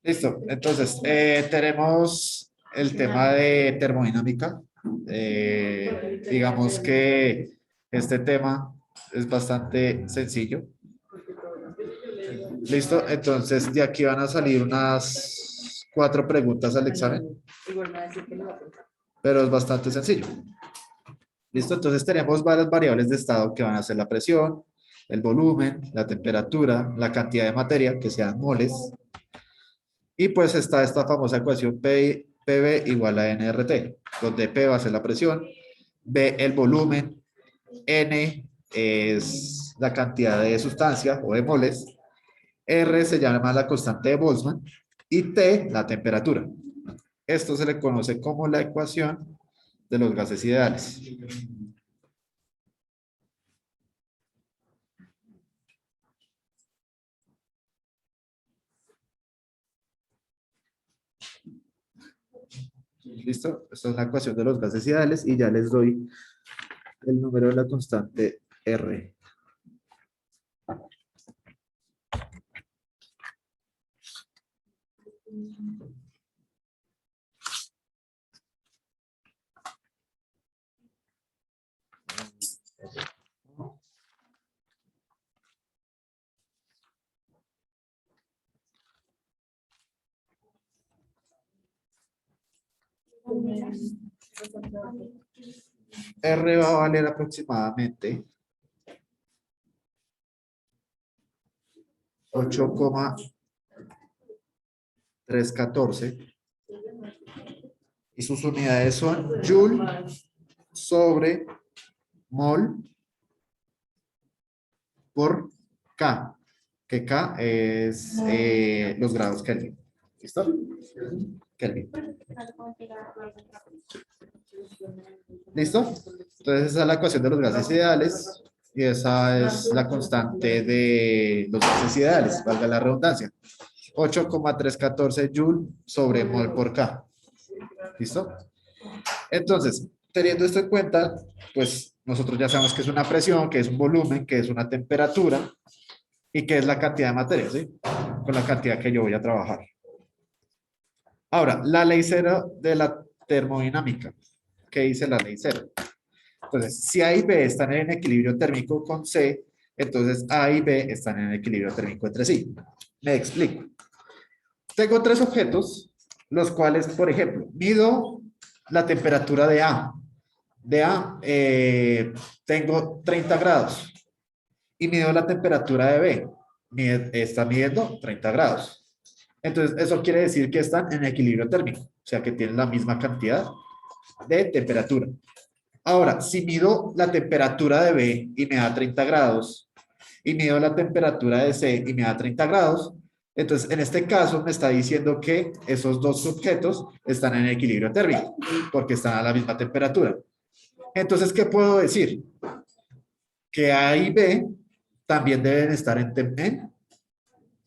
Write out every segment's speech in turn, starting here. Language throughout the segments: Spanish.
Listo. Entonces, tenemos el tema de termodinámica. Digamos que este tema es bastante sencillo. Listo. Entonces, de aquí van a salir unas 4 preguntas al examen, pero es bastante sencillo. Listo. Entonces, tenemos varias variables de estado que van a ser la presión, el volumen, la temperatura, la cantidad de materia, que sean moles. Y pues está esta famosa ecuación PV igual a nRT, donde P va a ser la presión, B el volumen, N es la cantidad de sustancia o de moles, R se llama la constante de Boltzmann y T la temperatura. Esto se le conoce como la ecuación de los gases ideales. ¿Listo? Esta es la ecuación de los gases ideales y ya les doy el número de la constante R. R va a valer aproximadamente 8,314 y sus unidades son Joule sobre mol por K, que K es los grados Kelvin. ¿Listo? Kelvin. ¿Listo? Entonces esa es la ecuación de los gases ideales y esa es la constante de los gases ideales, valga la redundancia. 8,314 Joule sobre mol por K. ¿Listo? Entonces, teniendo esto en cuenta, pues nosotros ya sabemos que es una presión, que es un volumen, que es una temperatura y que es la cantidad de materia, ¿sí? Con la cantidad que yo voy a trabajar. Ahora, la ley cero de la termodinámica. ¿Qué dice la ley cero? Entonces, si A y B están en equilibrio térmico con C, entonces A y B están en equilibrio térmico entre sí. Me explico. Tengo 3 objetos, los cuales, por ejemplo, mido la temperatura de A. De A tengo 30 grados y mido la temperatura de B. Está midiendo 30 grados. Entonces, eso quiere decir que están en equilibrio térmico, o sea que tienen la misma cantidad de temperatura. Ahora, si mido la temperatura de B y me da 30 grados, y mido la temperatura de C y me da 30 grados, entonces en este caso me está diciendo que esos dos objetos están en equilibrio térmico, porque están a la misma temperatura. Entonces, ¿qué puedo decir? Que A y B también deben estar en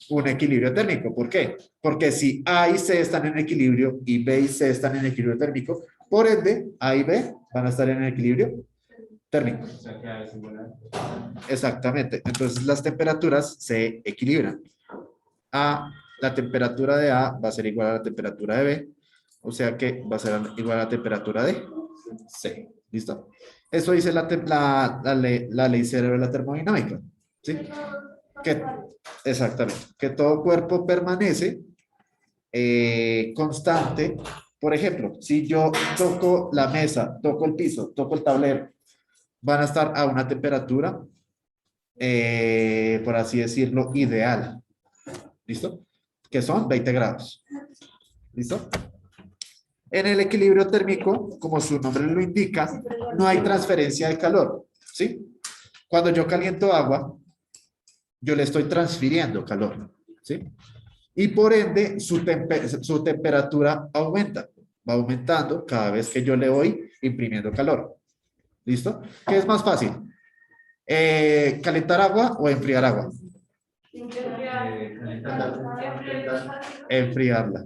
un equilibrio térmico. ¿Por qué? Porque si A y C están en equilibrio y B y C están en equilibrio térmico, por ende, A y B van a estar en equilibrio térmico. Exactamente. Entonces las temperaturas se equilibran. La temperatura de A va a ser igual a la temperatura de B, o sea que va a ser igual a la temperatura de C. ¿Listo? Eso dice la ley cero de la termodinámica. ¿Sí? Que, exactamente. Que todo cuerpo permanece constante. Por ejemplo, si yo toco la mesa, toco el piso, toco el tablero, van a estar a una temperatura, por así decirlo, ideal. ¿Listo? Que son 20 grados. ¿Listo? En el equilibrio térmico, como su nombre lo indica, no hay transferencia de calor. ¿Sí? Cuando yo caliento agua, yo le estoy transfiriendo calor. ¿Sí? Y por ende, su temperatura aumenta. Va aumentando cada vez que yo le voy imprimiendo calor. ¿Listo? ¿Qué es más fácil? ¿Calentar agua o enfriar agua? Enfriarla.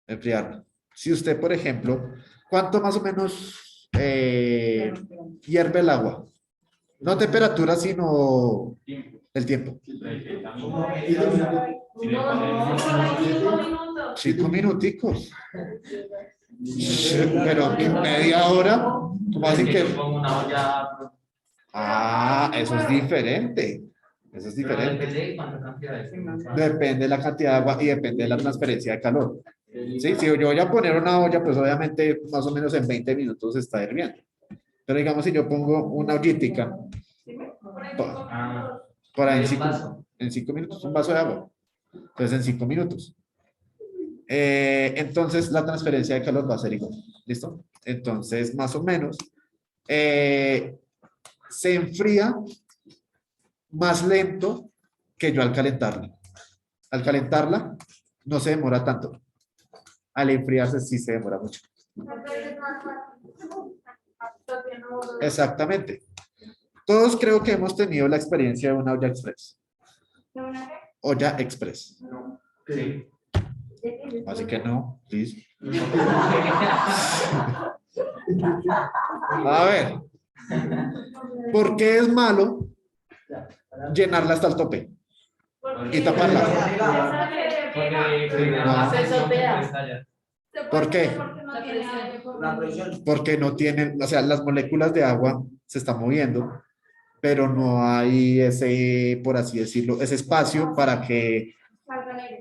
Enfriarla. Si usted, por ejemplo, ¿cuánto más o menos hierve el agua? No temperatura, sino El tiempo. No, 5 minuticos. Pero media hora. ¿Cómo así que? Una olla. Ah, eso es diferente. Eso es diferente. Depende de cuánta cantidad es. Depende de la cantidad de agua y depende de la transferencia de calor. ¿Sí? Si yo voy a poner una olla, pues obviamente más o menos en 20 minutos está hirviendo. Pero digamos, si yo pongo una ollitica, por ahí en 5 minutos, un vaso de agua. Entonces, en 5 minutos. Entonces, la transferencia de calor va a ser igual. ¿Listo? Entonces, más o menos, se enfría más lento que yo al calentarla. Al calentarla, no se demora tanto. Al enfriarse, sí se demora mucho. Exactamente. Todos creo que hemos tenido la experiencia de una olla express. Olla express. Sí. Así que no, please. A ver, ¿por qué es malo llenarla hasta el tope y taparla? ¿Por qué? La presión. Porque no tienen, o sea, las moléculas de agua se están moviendo, pero no hay ese, por así decirlo, ese espacio para que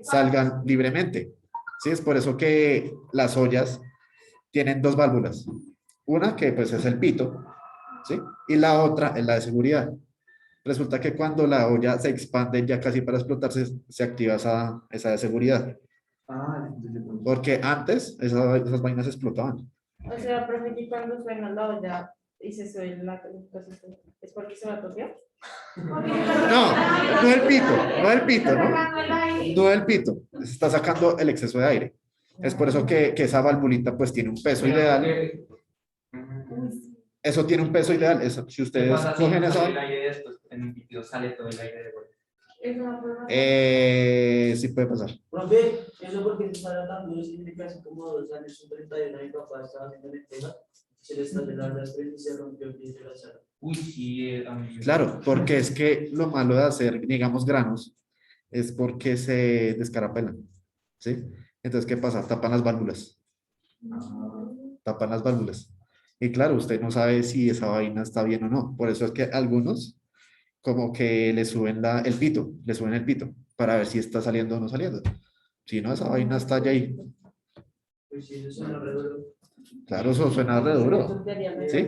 salgan libremente. Sí, es por eso que las ollas tienen dos válvulas. Una que pues es el pito, ¿sí? Y la otra es la de seguridad. Resulta que cuando la olla se expande ya casi para explotarse, se activa esa de seguridad. Porque antes esas vainas explotaban. O sea, profe, que cuando suena la olla y se suena ¿es porque se va a tocar? No, no el pito, no el pito, ¿no? No el pito. Se está sacando el exceso de aire. Es por eso que esa valvulita pues tiene un peso ideal. Eso tiene un peso ideal. Eso, si ustedes cogen esa... El aire después en un líquido sale todo el aire de vuelta. Sí puede pasar. Profe, eso porque se está tratando, es que casi como 2 años, un 31, mi papá estaba haciendo lenteja, se le está llenando las tres y se rompió el pie de la sala. Uy, sí. Claro, porque es que lo malo de hacer, digamos, granos, es porque se descarapelan, ¿sí? Entonces, ¿qué pasa? Tapan las válvulas. Tapan las válvulas. Y claro, usted no sabe si esa vaina está bien o no. Por eso es que algunos como que le suben el pito, le suben el pito para ver si está saliendo o no saliendo. Si no, esa vaina está ya ahí. Pues sí, eso suena re duro. Claro, eso suena re duro. ¿Sí?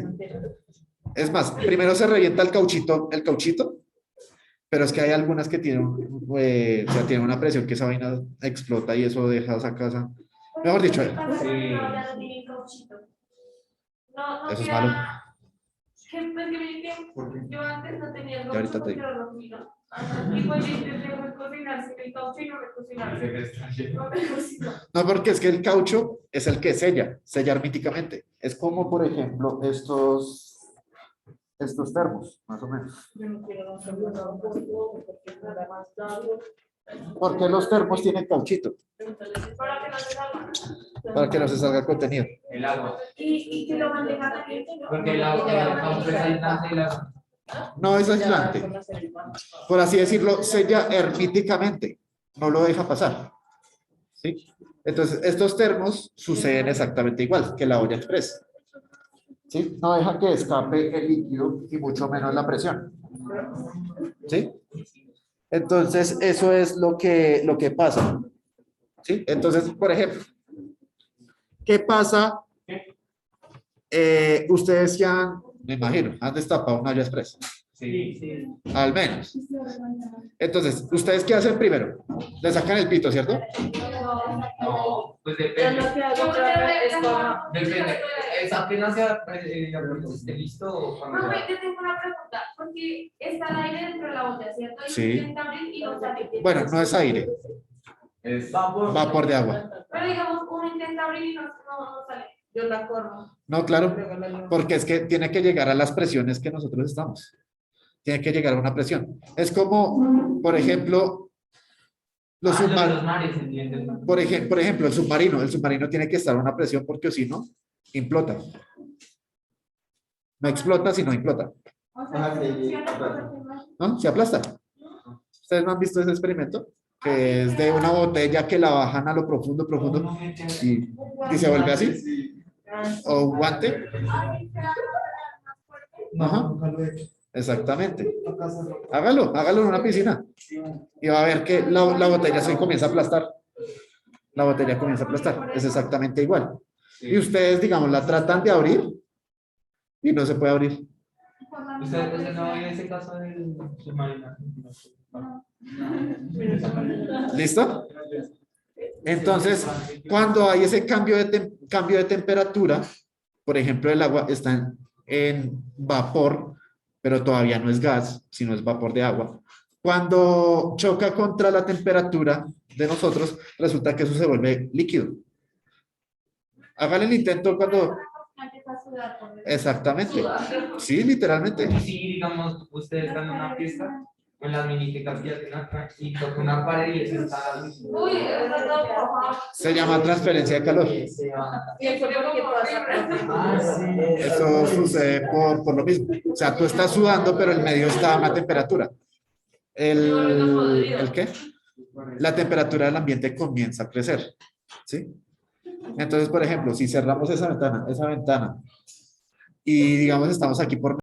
Es más, primero se revienta el cauchito, pero es que hay algunas que tienen, o sea, tienen una presión que esa vaina explota y eso deja esa casa. Mejor dicho, eso es malo. Yo antes no tenía el Y ahorita te digo. pero lo miro. Y pues yo intenté cocinarse el caucho y no me cocinarse. No me cocinó. No, porque es que el caucho es el que sella herméticamente. Es como, por ejemplo, estos termos, más o menos. Yo no quiero no porque es nada más largo. ¿Por qué los termos tienen cauchito? Para que no se salga. Para que no se salga el contenido. El agua. Y que lo mantenga caliente, ¿no? Porque el agua es aislante y la... No es aislante. Por así decirlo, sella herméticamente. No lo deja pasar. ¿Sí? Entonces, estos termos suceden exactamente igual que la olla express. ¿Sí? No deja que escape el líquido y mucho menos la presión. ¿Sí? Entonces, eso es lo que pasa. ¿Sí? Entonces, por ejemplo, ¿qué pasa? Ustedes ya, me imagino, han destapado una olla express. Sí. Al menos. Entonces, ¿ustedes qué hacen primero? Le sacan el pito, ¿cierto? No, pues Yo depende. lo que hago es como... Depende. Es apenas esté listo o cuando Profe, ya. yo tengo una pregunta, porque está el aire dentro de la olla, ¿cierto? Y Sí. intenta abrir y no sale. Bueno, no es aire, Es vapor de agua. Pero digamos, uno intenta abrir y no sale. Yo la corro. No, claro, porque es que tiene que llegar a las presiones que nosotros estamos. Tiene que llegar a una presión. Es como, por ejemplo, los los submarinos. mares, ¿entiendes? Por ejemplo, el submarino tiene que estar a una presión porque si no, implota. No explota, sino implota. O sea, sí. funciona perfectamente. ¿No? Se aplasta. ¿Ustedes no han visto ese experimento? Que es de una botella que la bajan a lo profundo, profundo, y se vuelve así. O un guante. Ajá. Exactamente. Hágalo en una piscina. Y va a ver que la botella se comienza a aplastar. La botella comienza a aplastar. Es exactamente igual. Y ustedes, digamos, la tratan de abrir y no se puede abrir. Usted no en ese caso del submarino. ¿Listo? Entonces, cuando hay ese cambio de temperatura, por ejemplo, el agua está en vapor, pero todavía no es gas, sino es vapor de agua. Cuando choca contra la temperatura de nosotros, resulta que eso se vuelve líquido. Hágale el intento cuando... Exactamente. Sí, literalmente. Si, digamos, ustedes están en una fiesta, en las minificas que hacen acá, y toca una pared y eso está... Uy, eso no, por favor. Se llama transferencia de calor. Se va. Y eso es lo que pasa. Ah, sí. Eso sucede por lo mismo. O sea, tú estás sudando, pero el medio está a una temperatura. ¿El qué? La temperatura del ambiente comienza a crecer. ¿Sí? Entonces, por ejemplo, si cerramos esa ventana, y digamos estamos aquí por